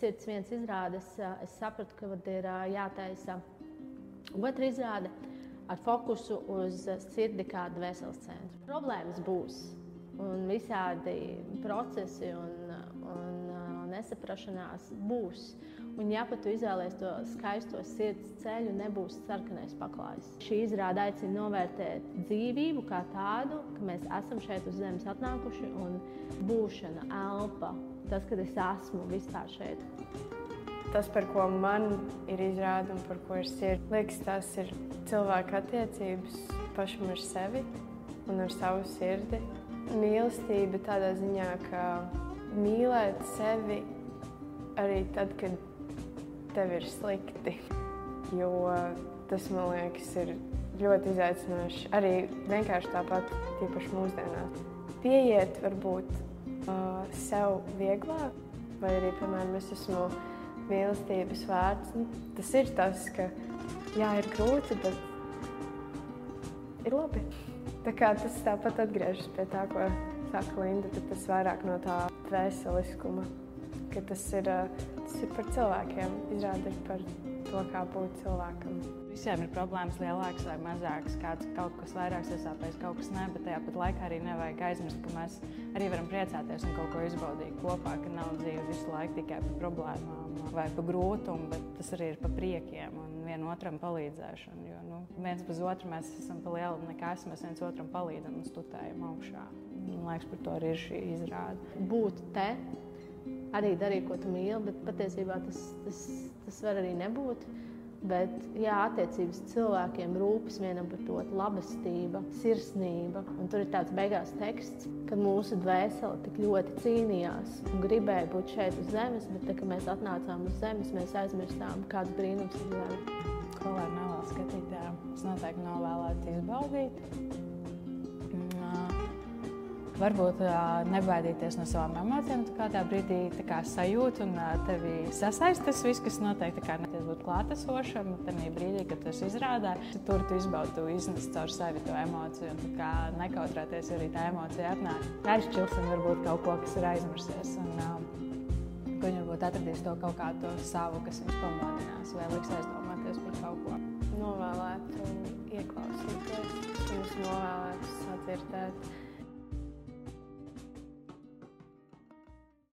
Sirds viens izrādes, es sapratu, ka ir jātaisa otra izrāde ar fokusu uz sirdi kā dvēseles centru. Problēmas būs un visādi procesi un nesaprašanās būs. Un ja pat tu izvēlies to skaisto sirds ceļu, nebūs sarkanais paklājs. Šī izrāde aicina novērtēt dzīvību kā tādu, ka mēs esam šeit uz zemes atnākuši un būšana, elpa, tas, kad es esmu vispār šeit. Tas, par ko man ir izrāde un par ko ir sirds, liekas, tās ir cilvēka attiecības pašam ar sevi un ar savu sirdi. Mīlestība tādā ziņā, ka mīlēt sevi arī tad, kad tev ir slikti, jo tas, man liekas, ir ļoti izaicinoši. Arī vienkārši tāpat, tīpaši mūsdienās. Pieiet varbūt sev vieglāk, vai arī, piemēram, es esmu mīlestības vērts. Tas ir tas, ka jā, ir grūti, bet ir labi. Tā kā tas tāpat atgriežas pie tā, ko saka Linda, tad tas vairāk no tā dvēseliskuma, ka tas ir par cilvēkiem, izrāda par to, kā būt cilvēkam. Visiem ir problēmas lielākas vai mazākas, kaut kas vairāk sasāpēs, kaut kas ne, bet tajā pat laikā arī nevajag aizmirst, ka mēs arī varam priecāties un kaut ko izbaudīt kopā, ka nav dzīve visu laiku tikai par problēmām vai par grūtumu, bet tas arī ir par priekiem un vienotram palīdzēšanu, jo viens bez otru mēs esam pa lielu nekas, mēs viens otram palīdzam un stutējam augšā. Man liekas, par to arī ir šī izrāde. Būt te, arī darīt, ko tu mīli, bet patiesībā tas var arī nebūt. Bet, jā, attiecības cilvēkiem rūpes vienam par to, labestība, sirsnība. Un tur ir tāds beigās teksts, kad mūsu dvēsele tik ļoti cīnījās un gribēja būt šeit uz zemes, bet, kad mēs atnācām uz zemes, mēs aizmirstām, kāds brīnums ir zeme. Ko lai novēl skatītājiem? Es noteikti novēlētu izbaudīt. Varbūt nebaidīties no savām emocijām, tu kādā brīdī sajūti un tevi sasaist tas viss, kas notiek, būt klātesošam, tajā brīdī, kad tu esi izrādē. Tur tu izbaudi, tu iznesi caur sevi to emociju un nekautrēties, arī tā emocija atnāk. Aizšķilsim varbūt kaut ko, kas ir aizmirsies un ka viņi varbūt atradīs to kaut kādu to savu, kas viņus pamodinās vai liks aizdomāties par kaut ko. Novēlētu ieklausīties, viņus novēlētu sadzirdēt.